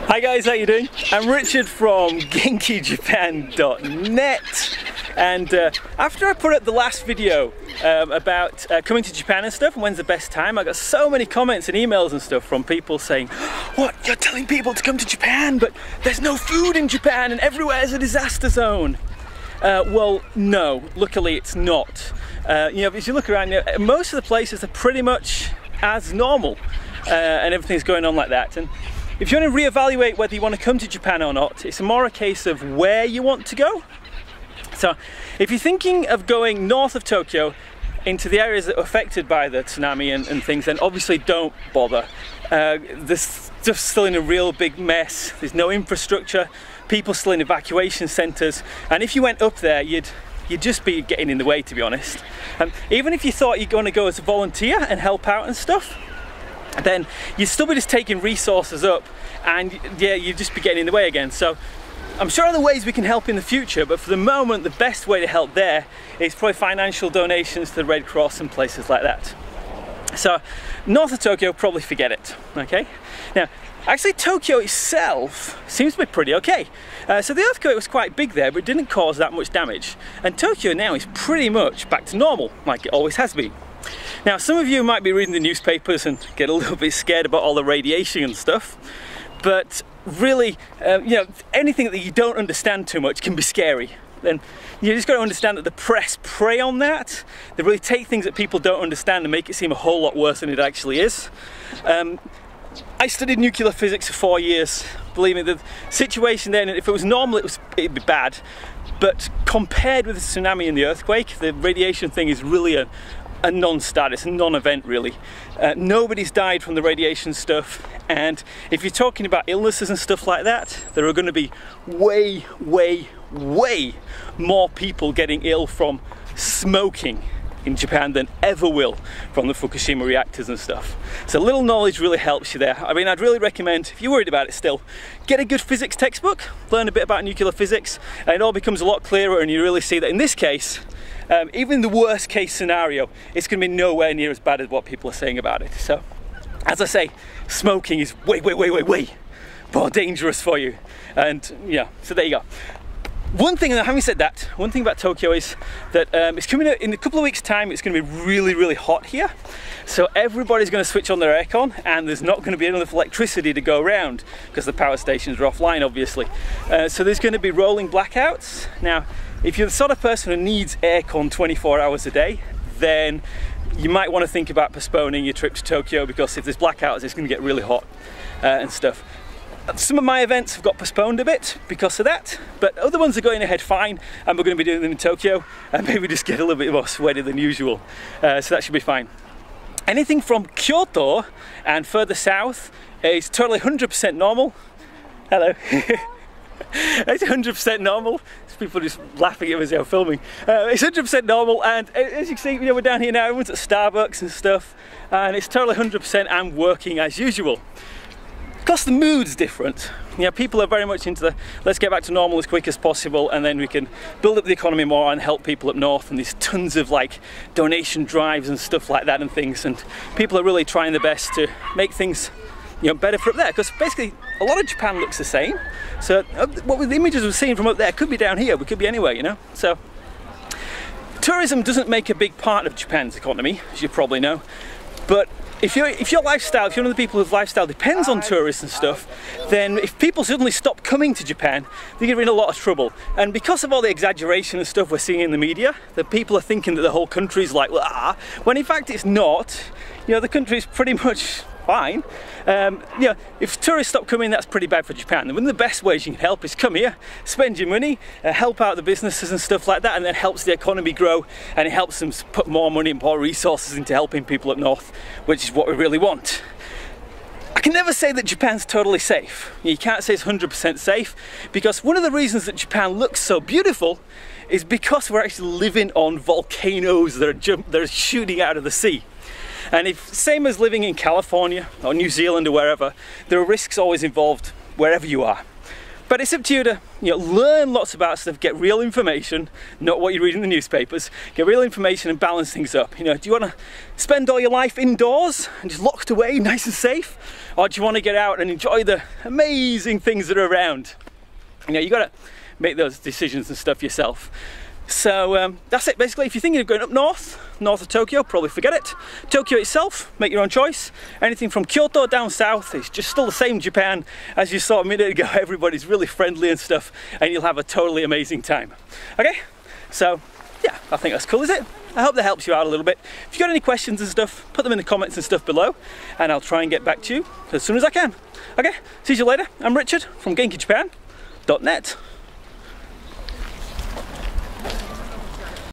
Hi guys, how you doing? I'm Richard from genkijapan.net, and after I put up the last video about coming to Japan and stuff and when's the best time, I got so many comments and emails and stuff from people saying, what, you're telling people to come to Japan but there's no food in Japan and everywhere is a disaster zone. Well, no, luckily it's not. You know, if you look around, most of the places are pretty much as normal and everything's going on like that. And if you want to reevaluate whether you want to come to Japan or not, it's more a case of where you want to go. So if you're thinking of going north of Tokyo into the areas that are affected by the tsunami and things, then obviously don't bother. This stuff's still in a real big mess. There's no infrastructure, people still in evacuation centres, and if you went up there, you'd just be getting in the way, to be honest. Even if you thought you're going to go as a volunteer and help out and stuff, then you'd still be just taking resources up, and yeah, you'd just be getting in the way again. So I'm sure other ways we can help in the future, but for the moment the best way to help there is probably financial donations to the Red Cross and places like that. So north of Tokyo, probably forget it, okay? Now actually Tokyo itself seems to be pretty okay. So the earthquake was quite big there, but it didn't cause that much damage, and Tokyo now is pretty much back to normal like it always has been. Now some of you might be reading the newspapers and get a little bit scared about all the radiation and stuff, but really, you know, anything that you don't understand too much can be scary. Then you just got to understand that the press prey on that. They really take things that people don't understand and make it seem a whole lot worse than it actually is. I studied nuclear physics for 4 years. Believe me, the situation then, if it was normal, it'd be bad. But compared with the tsunami and the earthquake, the radiation thing is really a non-starter, it's a non-event really. Nobody's died from the radiation stuff, and if you're talking about illnesses and stuff like that, there are going to be way more people getting ill from smoking in Japan than ever will from the Fukushima reactors and stuff. So a little knowledge really helps you there. I mean, I'd really recommend, if you're worried about it still, get a good physics textbook, learn a bit about nuclear physics, and it all becomes a lot clearer, and you really see that in this case, even in the worst case scenario, it's going to be nowhere near as bad as what people are saying about it. So, as I say, smoking is way more dangerous for you. And yeah, so there you go. One thing, having said that, one thing about Tokyo is that it's coming out in a couple of weeks' time. It's going to be really hot here, so everybody's going to switch on their aircon, and there's not going to be enough electricity to go around because the power stations are offline, obviously. So there's going to be rolling blackouts. Now, if you're the sort of person who needs aircon 24 hours a day, then you might want to think about postponing your trip to Tokyo, because if there's blackouts, it's going to get really hot and stuff. Some of my events have got postponed a bit because of that, but other ones are going ahead fine, and we're going to be doing them in Tokyo, and maybe just get a little bit more sweaty than usual. So that should be fine. Anything from Kyoto and further south is totally 100% normal. Hello. It's 100% normal. There's people just laughing at me as I'm filming. It's 100% normal, and as you can see, you know, we're down here now, everyone's at Starbucks and stuff, and it's totally 100% and working as usual. Of course, the mood's different. You know, people are very much into the let's get back to normal as quick as possible, and then we can build up the economy more and help people up north, and there's tons of like donation drives and stuff like that and things, and people are really trying their best to make things, you know, better for up there, because basically a lot of Japan looks the same. So what with the images we're seeing from up there could be down here, we could be anywhere, you know. So tourism doesn't make a big part of Japan's economy, as you probably know, but if your lifestyle, if you're one of the people whose lifestyle depends on tourists and stuff, then if people suddenly stop coming to Japan, they're going to be in a lot of trouble. And because of all the exaggeration and stuff we're seeing in the media, the people are thinking that the whole country's like, when in fact it's not. You know, the country's pretty much fine. You know, if tourists stop coming, that's pretty bad for Japan. And one of the best ways you can help is come here, spend your money, help out the businesses and stuff like that, and then helps the economy grow, and it helps them put more money and more resources into helping people up north, which is what we really want. I can never say that Japan's totally safe. You can't say it's 100% safe, because one of the reasons that Japan looks so beautiful is because we're actually living on volcanoes that are shooting out of the sea. And if, same as living in California or New Zealand or wherever, there are risks always involved wherever you are. But it's up to you to, learn lots about stuff, get real information, not what you read in the newspapers. Get real information and balance things up. Do you want to spend all your life indoors and just locked away, nice and safe? Or do you want to get out and enjoy the amazing things that are around? You got to make those decisions and stuff yourself. So that's it basically. If you're thinking of going up north of Tokyo, probably forget it. Tokyo itself, make your own choice. Anything from Kyoto down south is just still the same Japan as you saw a minute ago. Everybody's really friendly and stuff, and you'll have a totally amazing time. Okay, so yeah, I think that's cool, is it? I hope that helps you out a little bit. If you've got any questions and stuff, put them in the comments and stuff below, and I'll try and get back to you as soon as I can. Okay, see you later. I'm Richard from genkijapan.net.